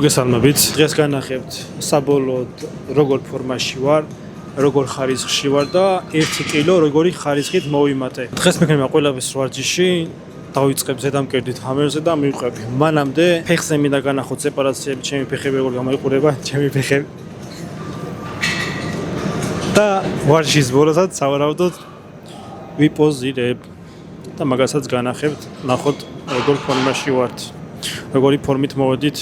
მოგესალმებით. დღეს განახებთ საბოლოოდ როგორ ფორმაში ვარ, როგორ ხარისხში ვარ და 1 კილო როგორი ხარისხით მოვიმატე. დღეს მექნება ყველაფერს ვარჯიში, დავიწყებ ზედამკერდით ჰამერზე და მივყვები. მანამდე ფეხზე მინდა განახოთ სეპარაციები, ჩემი ფეხები როგორ გამოიყურება, ჩემი ფეხები. და ვარჯიშის ბოლოსაც სავარაუდოდ ვიპოზირებ და მაგასაც განახებთ, ნახოთ როგორ ფორმაში ვართ. როგორი ფორმით მოვედით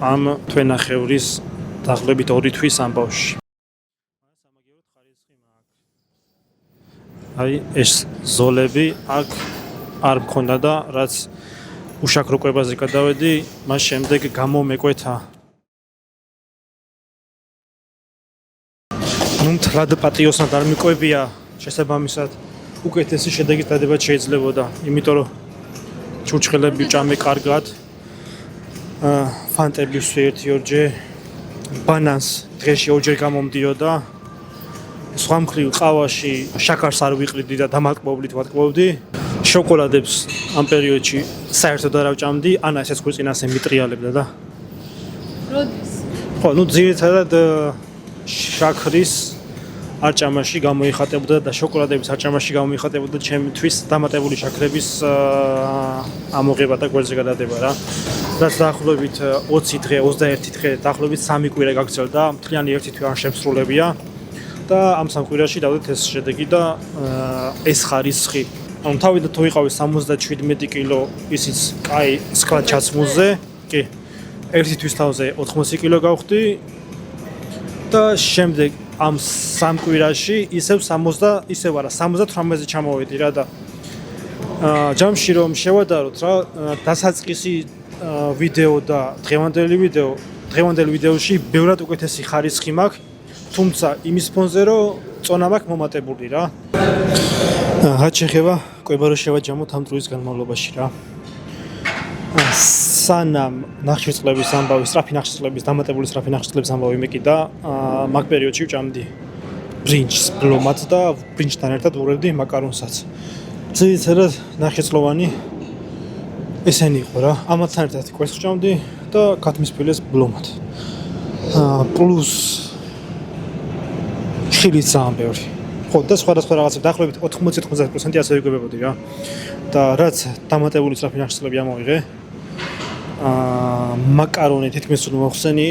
ამ თვენახევრის დაღლებით 2 თვის ამბავში. აი ეს ზოლები აქ არ მქონდა და რაც უშაქრო კვებაზე გადავედი, მას შემდეგ გამომეკვეთა. ნუ მთლად პატიოსნად არ მიყვებია, შესაბამისად უკეთესი შედეგი დადებად შეიძლებოდა, იმიტომ რომ ჩურჩხელები ჭამე კარგად. ფანტები ვსვი 1-2 ბანანს დღეში 2 ჯერ გამომდიოდა. სხვა მხრივ ყავაში შაქარს არ ვიყრიდი და დამატკბობლით ვატკბობდი. შოკოლადებს ამ პერიოდში საერთოდ არ ავჭამდი, ანა ესეც ხვიწინასე მიტრიალებდა და. როდის? ხო, ნუ ძირითადად შაქრის არჭამაში გამოიხატებოდა და შოკოლადების არჭამაში გამოიხატებოდა ჩემთვის დამატებული შაქრების ამოღება და გვერდზე გადადება რა. რაც დაახლოებით 20 დღე, 21 დღე, დაახლოებით 3 კვირა გაგრძელდა, მთლიანი 1 თვე არ შემსრულებია და ამ 3 კვირაში დავდეთ ეს შედეგი და ეს ხარისხი. ანუ თავიდან თუ ვიყავი 77 კილო, ისიც კაი სკლად ჩაცმულზე, კი. 1 თვის თავზე 80 კილო გავხდი და შემდეგ ამ 3 კვირაში ისევ 78-ზე ჩამოვედი რა და ჯამში რომ შევადაროთ რა, დასაწყისი ვიდეო და დღევანდელი ვიდეოში ბევრად უკეთესი ხარისხი მაქვს, თუმცა იმის ფონზე რომ წონა მაქვს მომატებული რა. რაც შეეხება კვება რო შევაჯამოთ ამ დროის განმავლობაში რა. სანამ ნახშირწყლების ამბავი, დამატებული სწრაფი ნახშირწყლების ამბავი მეკიდა, მაგ პერიოდში ვჭამდი ბრინჯს, ბლომად და ბრინჯთან ერთად ვურევდი მაკარონსაც. ძირითადად ნახშირწყლოვანი ესენი იყო რა. ამათთან ერთად კვერცხს ვჭამდი და ქათმისფილეს ბლომად. პლუს ხილიც ძალიან ბევრი. ხო, და სხვადასხვა რაღაცები დაახლოებით 80-90% ასე ვიგებებოდი რა. და რაც დამატებული სწრაფი ნახშირწყლები ამოვიღე, მაკარონი თითქმის არ მოხსენი,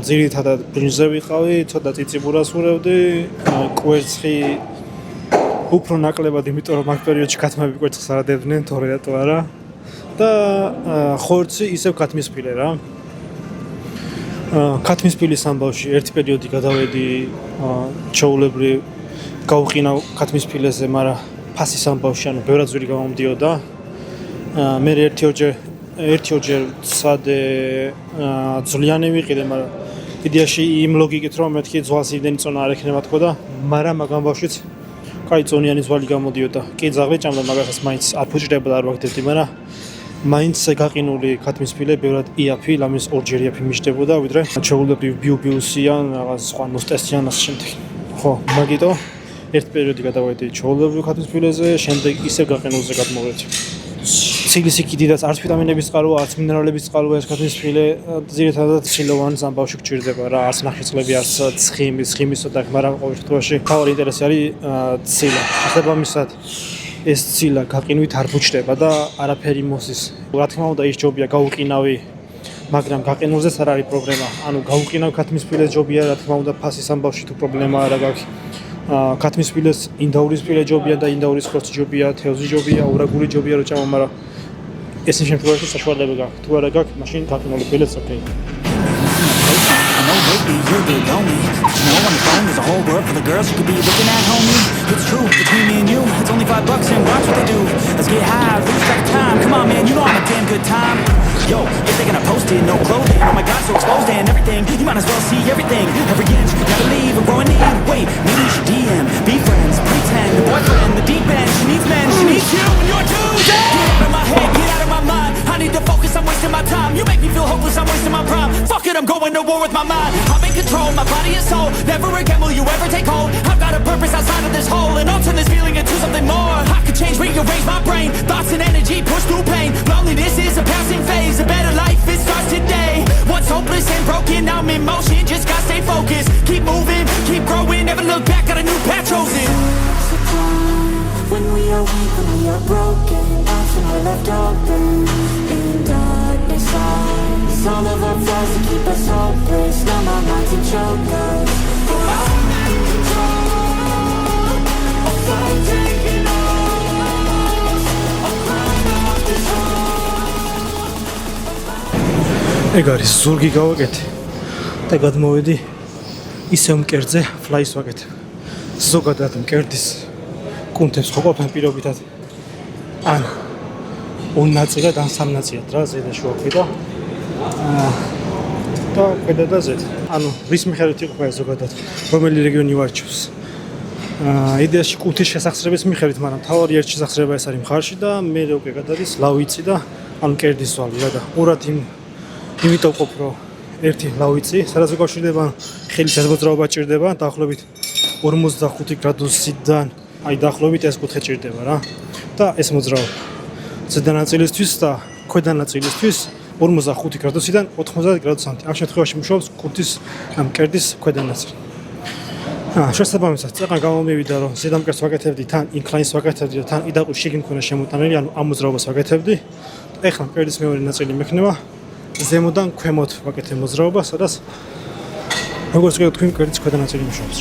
ძირითადად ბრინჯზე ვიყავი, ცოტა წიწიბურას ვურევდი, კვერცხი უფრო ნაკლებად, იმიტომ რომ მაგ პერიოდში ქათმები კვერცხს არ ადებდნენ, თორე რატო არა. და ხორცი ისევ ქათმისფილე რა. ქათმისფილის ამბავში ერთი პერიოდი გადავედი ჩაულებრივ გავყინავ ქათმისფილეზე, მაგრამ ფასის ამბავში ანუ ბევრად ძვირი გამომდიოდა. მე 1-2 ჯერ სად ძვლიანი ვიყიდე, მაგრამ იდეაში იმ ლოგიკით რომ მეთქი ძვალს იმდენი წონა არ ექნება თქო და მაგრამ მაგ ამბავშიც კაი წონიანი ძვალი გამოდიოდა. კი ძაღლი ჭამდა, მაგასაც მაინც არ ფუჭდება და არ ვაგდებდი, მაგრამ მაინც გაყინული ქათმისფილე ბევრად იაფი, ლამის 2 ჯერ იაფი მიჭდებოდა, ვიდრე ჩაულებრივ ბიუბიუსიან, რაღაც სხვა ნოსტესიან ასე შემდეგ. ხო, მაგიტო ერთ პერიოდი გადავედი ჩაულებრივ ქათმისფილეზე, შემდეგ ისევ გაყინულზე გადმოვედი. ცილის იქიდიდაც არც ვიტამინების წყაროა, არც მინერალების წყაროა ეს ქათმისფილე, ძირითადად ცილოვანის ამბავში გჭირდება რა, არც ნახშირწყლები, არც ცხიმის და მაგრამ ყოველ შემთხვევაში თავი ინტერესი არის ცილა. შესაბამისად ეს ცილა გაყინვით არ ბუჩდება და არაფერი მოსის. რა თქმა უნდა ის ჯობია გავუყინავი, მაგრამ გაყინულზეც არ არის პრობლემა. ანუ გავუყინავ ქათმისფილეს ჯობია, რა თქმა უნდა ფასის ამბავში თუ პრობლემა არა გაქვს. ქათმისფილეს ინდაურისფილე ჯობია და ინდაურის ხორცი ჯობია, თევზი ჯობია, ურაგული ჯობია რო ჭამო, მაგრამ ეს შემთხვევაში საშუალება გაქვს. თუ არა გაქვს, მაშინ გაყინული ფილეც ოკეი. You're the lonely. You know on the phone there's a whole world for the girls you could be looking at, homie. It's true, between me and you, it's only $5 and watch what they do. Let's get high, lose track of time. Come on, man, you know I'm a damn good time. Yo, if they're gonna post it, no clothing. Oh my God, so exposed and everything. You might as well see everything. Every inch, gotta leave, I'm going in. Wait, maybe you should DM, be friends, pretend. The boyfriend, the deep end, she needs men, she needs you, and you're too. Get out of my head, get out of my mind. I need to focus, I'm wasting my time. You make me feel hopeless, I'm wasting my prime. Fuck it, I'm going to war with my mind. I'm in control, my body and soul. Never again will you ever take hold. I've got a purpose outside of this hole, and I'll turn this feeling into something more. I could change, rearrange my brain. Thoughts and energy push through pain. Loneliness is a passing phase. A better life, it starts today. What's hopeless weak when we are broken, that's when we're left open. In darkness, it's all of our flaws that keep us hopeless. Numb our minds and choke us. I'm in control of life taking us. I'm crying out this home. ეგ არის ზურგი გავაკეთე და გადმოვედი ისევ მკერდზე ფლაის ვაკეთე. ზოგადად მკერდის კუნთებს ხო ყოფენ პირობითად ან ორ ნაწილად ან სამ ნაწილად რა ზედა შუა ქვედა და ქვედა და ზედა. ანუ რის მიხედვით იყოფა ზოგადად რომელი რეგიონი ვარჩევს. იდეაში კუნთის შესახსრების მიხედვით, მაგრამ თავარი ერთ შესახსრება ეს არის მხარში და მე უკვე გადადის ლავიცი და ან მკერდის ზვალი რა და ურად იმიტომ ყოფ რომ ერთი ლავიცი სადაც უკავშირდება ხელის მოძრაობა ჭირდება დაახლოებით 45 გრადუსიდან აი დაახლოებით ეს კუთხე ჭირდება რა და ეს მოძრაობა ზედა ნაწილისთვის და ქვედა ნაწილისთვის 45 გრადუსიდან 90 გრადუსამდე ამ შემთხვევაში მუშაობს კუნთის მკერდის ქვედა ნაწილი. შესაბამისად წეყან გამომივიდა რომ ზედა მკერდს ვაკეთებდი თან ინკლაინს ვაკეთებდი და თან იდაყვის შიგნ მქონდა შემოტანილი ანუ ამ მოძრაობას ვაკეთებდი. ეხლა მკერდის მეორე ნაწილი მექნება ზემოდან ქვემოთ ვაკეთებ მოძრაობას, სადაც როგორც თქვი მკერდის ქვედა ნაწილი მუშაობს.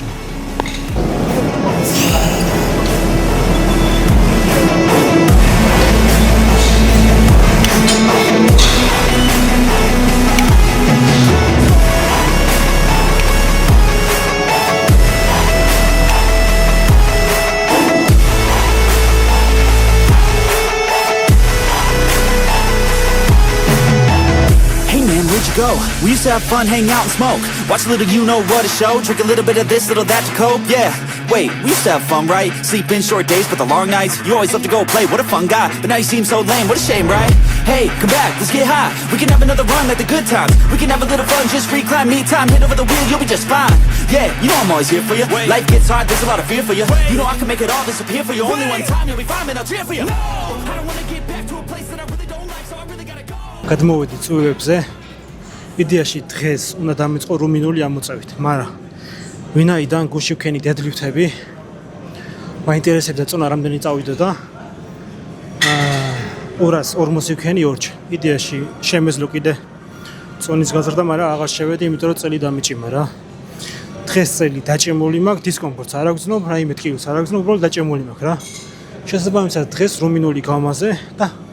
Go. We used to have fun, hang out and smoke. Watch a little you know what a show. Drink a little bit of this, little that to cope. Yeah, wait, we used to have fun, right? Sleep in short days, but the long nights. You always love to go play, what a fun guy. But now you seem so lame, what a shame, right? Hey, come back, let's get high. We can have another run like the good times. We can have a little fun, just recline, me time. Hit over the wheel, you'll be just fine. Yeah, you know I'm always here for you. Life gets hard, there's a lot of fear for you. You know I can make it all disappear for you. Only one time, you'll be fine, man, I'll cheer for you. No, I don't wanna get back to a place that I really don't like, so I really gotta go. გადმოვედი წვევებზე. იდეაში დღეს უნდა დამიწყო რუმინული ამოწევით, მაგრამ ვინაიდან გუშინ ვქენი დედლიფტები მაინტერესებდა წონა რამდენი წავიდოდა 240 ვქენი ორჩ. იდეაში შემეძლო კიდე წონის გაზრდა, მაგრამ აღარ შევედი, იმიტომ რომ წელი დამიჭიმა რა. დღეს წელი დაჭემული მაქვს, დისკომფორტს არ აგრძნობ, რაიმე ტკივილს არ აგრძნობ, უბრალოდ დაჭემული მაქვს რა. შესაბამისად დღეს რუმინული გავამაზე და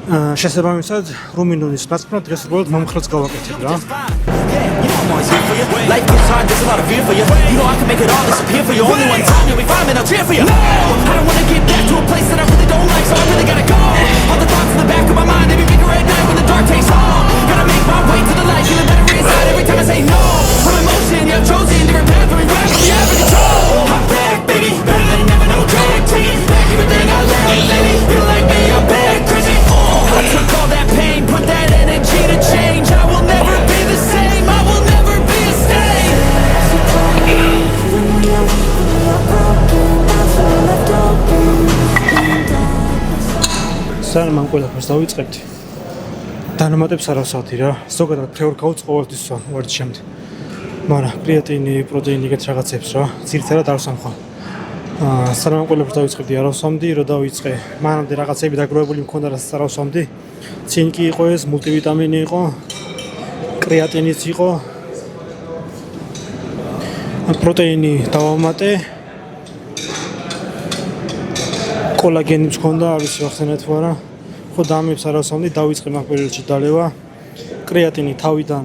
შესაბამისად რუმინულის ნაცვლად დღეს უბრალოდ მომხრეც გავაკეთებ რა. Life gets hard, there's a lot of fear for you. You know I can make it all disappear for you. Only one time, you'll be fine, man, I'll cheer for you. No, I don't wanna get back to a place that I really don't like, so I really gotta go. All the thoughts in the back of my mind, they be bigger at night when the dark takes hold. Gotta make my way to the light, feeling better inside every time I say no. I'm in motion, yeah, I'm chosen, different path, every breath, we have control. I'm back, baby, better than ever, no drag, taking back everything I learned, lady. Feel like me, I'm back, crazy. I took all that pain, put that energy to change. I will never be the same, I will never be a stain. სანამ ყველაფერს დავიწყებდი დანამატებს არ ავსავდი რა. ზოგადად ფრეორკაუტს ყოველთვის ვარ ჩემთ. მაგრამ კრეატინი, პროტეინი ეგეთ რაღაცებს რა. ძირითადად არ ვსამხო. სანამ ყველაფერს დავიწყებდი არ ავსავდი, რომ დავიწყე. მანამდე რაღაცები დაგროვებული მქონდა, რასაც არ ავსავდი. ცინკი იყო ეს, მულტივიტამინი იყო, კრეატინიც იყო. პროტეინი დავამატე. კოლაგენი მქონდა, არ ვიცი ახსენეთ თუ არა. ხო დამებს არ ავსავდი, დავიწყე მაგ პერიოდში დალევა. კრეატინი თავიდან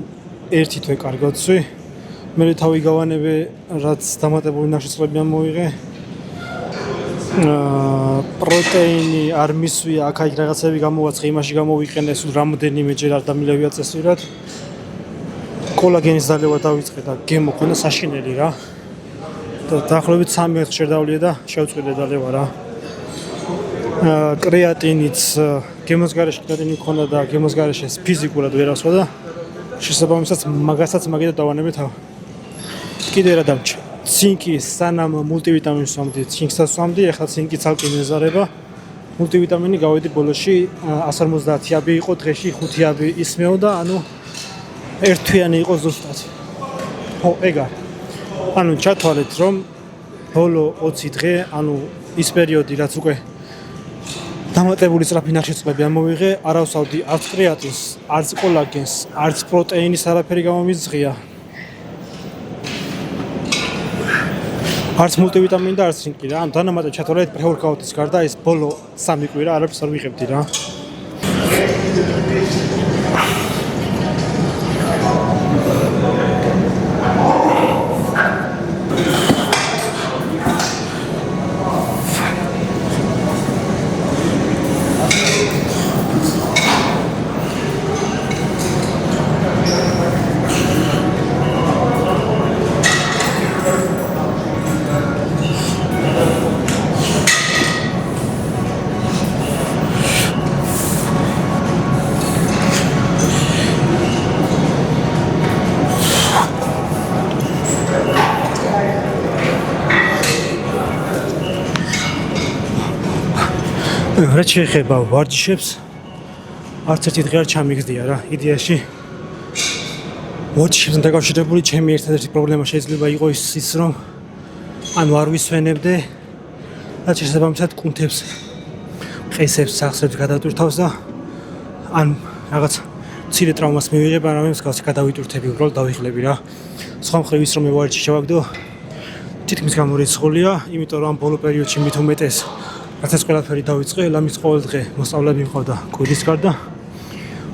ერთი თვე კარგად ვცვი. მე თავი გავანებე, რაც დამატებული ნახშირწყლები ამოვიღე. პროტეინი არ მისვია, აქ-აქ რაღაცები გამოვაცხე, იმაში გამოვიყენე, სულ რამოდენიმეჯერ არ დამილევია წესვირად. კოლაგენის დალევა დავიწყე და გემო ქონდა საშინელი რა. და დაახლოებით 3 მეტრში დავლიე და შევწყვიტე დალევა რა. კრეატინიც გემოს გარეშე კრეატინი ქონდა და გემოს გარეშე ფიზიკურად ვერ ავსვა და შესაბამისად მაგასაც მაგით დავანებე თავ. კიდე რა დამჭი. ცინკი სანამ მულტივიტამინს ვსვამდი, ცინკსაც ვსვამდი, ახლა ცინკი ცალკე მეზარება. მულტივიტამინი გავედი ბოლოში 150 აბი იყო, დღეში 5 აბი ისმეოდა, ანუ ერთთვიანი იყო ზუსტად. ხო, ეგ არის. ანუ ჩათვალეთ რომ ბოლო 20 დღე, ანუ ის პერიოდი, რაც უკვე დამატებული სწრაფი ნახშირწყლები ამოვიღე, არ ავსავდი არც კრეატინს, არც კოლაგენს, არც პროტეინის არაფერი გამომიძღია. არც მულტივიტამინი და არც ცინკი რა. ანუ დანამატად ჩათვალეთ პრე-ვორკაუტის გარდა ეს ბოლო 3 კვირა არაფერს არ ვიღებდი რა. რაც შეეხება ვარჯიშებს, არც ერთი დღე არ ჩამიგზდია რა. იდეაში ვარჯიშებთან დაკავშირებული ჩემი ერთადერთი პრობლემა შეიძლება იყოს ის, რომ ანუ არ ვისვენებდე და შესაბამისად კუნთებს, ყესებს, სახსრებს გადავტვირთავს და ან რაღაც მცირე ტრავმას მივიღებ, ან რამე მსგავსი გადავიტვირთები, უბრალოდ დავიხლები რა. სხვა მხრივ ის რომ მე ვარჯიში შევაგდო, თითქმის გამორიცხულია, იმიტომ რომ ამ ბოლო პერიოდში მით უმეტეს რაც ეს ყველაფერი დავიწყე, ლამის ყოველ დღე მოსწავლეები მყავდა კვირის გარდა.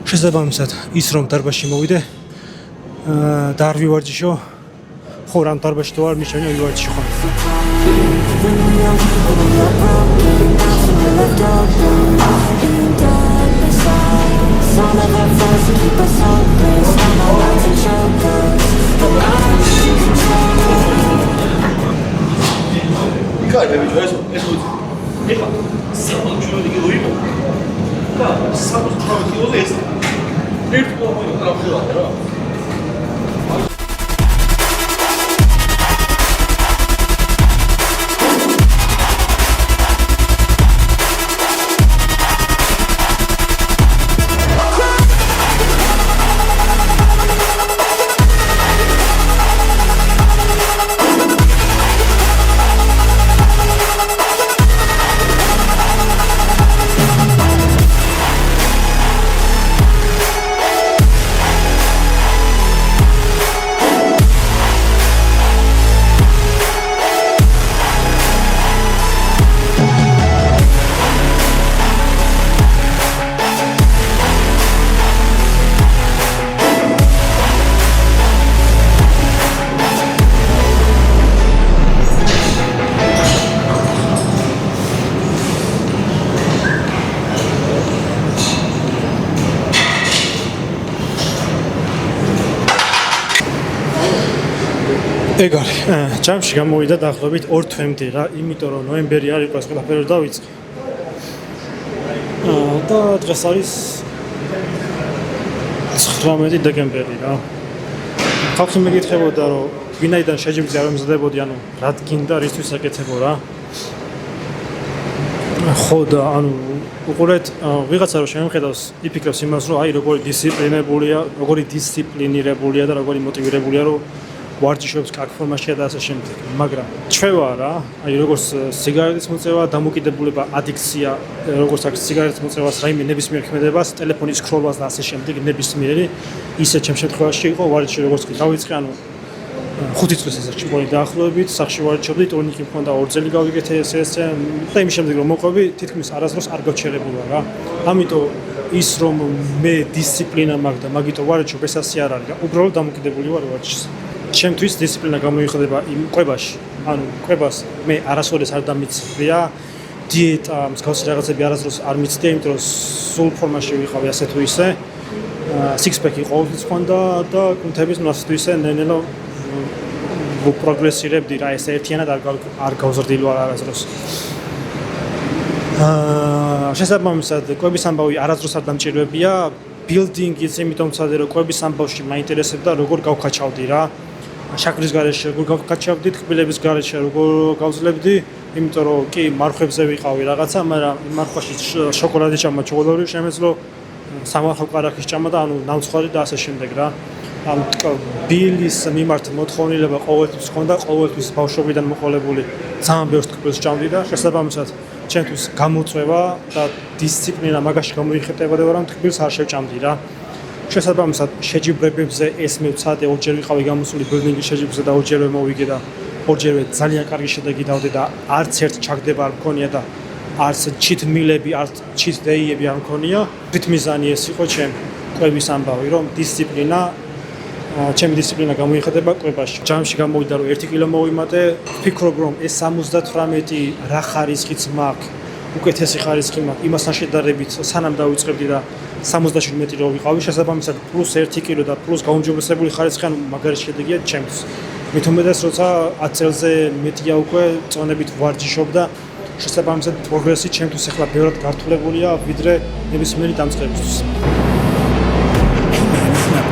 შესაბამისად, ის რომ დარბაზში მოვიდე და არ ვივარჯიშო, ხო რა დარბაზში თუ არ მიშენია ვივარჯიშო ხო. ეხლა 60 კილო იყო და 60 კილოზე ეს ერთ კილომეტრი გრაფია რა. ეგ არის. ჯამში გამოვიდა დაახლოებით 2 თვემდე რა, იმიტომ რომ ნოემბერი არ იყო ეს ყველაფერი დავიწყე. და დღეს არის 19 დეკემბერი რა. ხალხი მეკითხებოდა რომ ვინაიდან შეჯიბრზე არ მზადებოდი, ანუ რა გინდა რისთვის აკეთებო რა. ხო და ანუ უყურეთ, ვიღაცა რომ შემხედავს, იფიქრებს იმას, რომ აი როგორი დისციპლინირებულია და როგორი მოტივირებულია, რომ ვარჯიშობს კაკ ფორმაშია და ასე შემდეგ. მაგრამ ჩვევა რა, აი როგორც სიგარეტის მოწევა, დამოკიდებულება, ადიქცია, როგორც აქვს სიგარეტის მოწევას, რაიმე ნებისმიერ ქმედებას, ტელეფონის სკროლვას და ასე შემდეგ, ნებისმიერი, ისე ჩემ შემთხვევაში იყო ვარჯიში როგორც კი დავიწყე, ანუ 5 წლის ასაკში მქონი დაახლოებით, სახში ვარჯიშობდი, ტურნიკი მქონდა 2 წელი გავიკეთე ეს და იმის შემდეგ რომ მოყვები, თითქმის არასდროს არ გავჩერებულა რა. ამიტომ ის რომ მე დისციპლინა მაქვს და მაგიტო ვარჯიშობ, ეს ასე არ არის რა. უბრალოდ დამოკიდებული ვარ ვარჯიშს. ჩემთვის დისციპლინა გამოიხდება იმ კვებაში. ანუ კვებას მე არასოდეს არ დამიცდია, დიეტა, მსგავსი რაღაცები არასდროს არ მიცდია, იმიტომ რომ სულ ფორმაში ვიყავი ასე თუ ისე. six-pack-ი ყოველთვის მქონდა და კუნთების ნაცვლად თუ ისე ნელ-ნელა პროგრესირებდი რა, ეს ერთიანად არ გავზრდილი ვარ არასდროს. შესაბამისად, კვების ამბავი არასდროს არ დამჭირვებია. ბილდინგიც იმიტომ მცადე რომ კვების ამბავში მაინტერესებდა როგორ გავქაჩავდი რა. შაქრის გარეშე როგორ გავკაჩავდი, თბილების გარეშე როგორ გავძლებდი, იმიტომ რომ კი მარხვებზე ვიყავი რაღაცა, მაგრამ მარხვაში შოკოლადი ჭამა, ჩხოლორი შემეძლო, სამარხო კარაქის ჭამა და ანუ ნამცხვარი და ასე შემდეგ რა. ამ ბილის მიმართ მოთხოვნილება ყოველთვის ჰქონდა, ყოველთვის ბავშვობიდან მოყოლებული ძალიან ბევრ თქმულს ჭამდი და შესაბამისად ჩემთვის გამოწვევა და დისციპლინა მაგაში გამოიხატებოდა, რომ თქმულს არ შევჭამდი რა. შესაბამისად შეჯიბრებებზე ეს მე ვცადე, ორჯერ ვიყავი გამოსული ბილდინგის შეჯიბრებზე და ორჯერვე მოვიგე და ორჯერვე ძალიან კარგი შედეგი დავდე და არც ერთ ჩაგდება არ მქონია და არც ჩით მილები, არც ჩით დეიები არ მქონია. თვითმიზანი ეს იყო ჩემ კვების ამბავი, რომ დისციპლინა ჩემი დისციპლინა გამოიხატება კვებაში. ჯამში გამოვიდა რომ 1 კილო მოვიმატე, ვფიქრობ რომ ეს 78 რა ხარისხიც მაქვს, უკეთესი ხარისხი მაქვს, იმასთან შედარებით სანამ დავიწყებდი და 77 რო ვიყავი, შესაბამისად პლუს 1 კილო და პლუს გაუმჯობესებული ხარისხი, ანუ მაგარი შედეგია ჩემთვის. მით უმეტეს როცა 10 წელზე მეტია უკვე წონებით ვარჯიშობ და შესაბამისად პროგრესი ჩემთვის ახლა ბევრად გართულებულია ვიდრე ნებისმიერი დამწყებისთვის.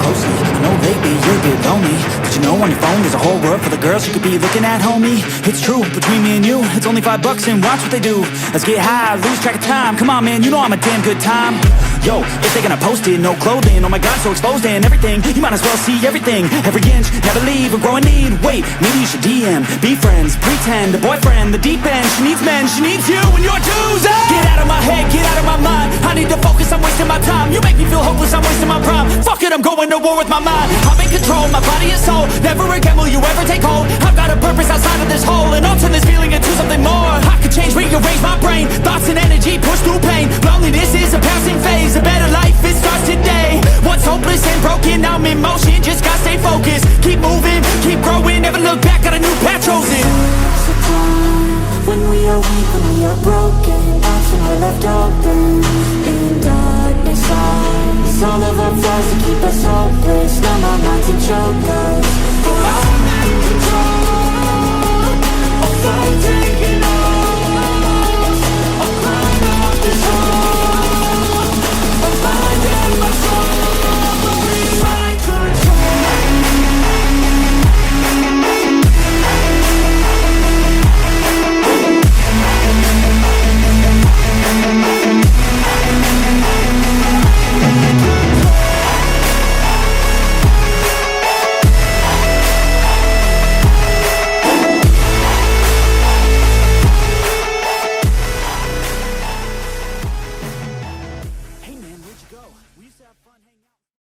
I know lately you're a bit lonely, but you know on your phone there's a whole world full of girls you could be looking at, homie. It's true, between me and you, it's only $5 and watch what they do. Let's get high, lose track of time. Come on, man, you know I'm a damn good time. Yo, if they're gonna post it, no clothing, oh my god, so exposed and everything. You might as well see everything, every inch, never leave or grow a need. Wait, maybe you should DM, be friends, pretend, a boyfriend, the deep end. She needs men, she needs you and your dues. Get out of my head, get out of my mind. I need to focus, I'm wasting my time. You make me feel hopeless, I'm wasting my prime. Fuck it, I'm going to war with my mind. I'm in control, my body and soul. Never again will you ever take hold. I've got a purpose outside of this hole, and I'll turn this feeling into something more. I could change, rearrange my brain. Thoughts and energy push through pain. Loneliness is a passing phase. A better life, it starts today. Once hopeless and broken, I'm in motion. Just gotta stay focused. Keep moving, keep growing. Never look back, got a new path chosen. There's a time when we are weak, when we are broken. That's when we're left open in darkness. It's all of our flaws that keep us hopeless. Numb our minds and choke us.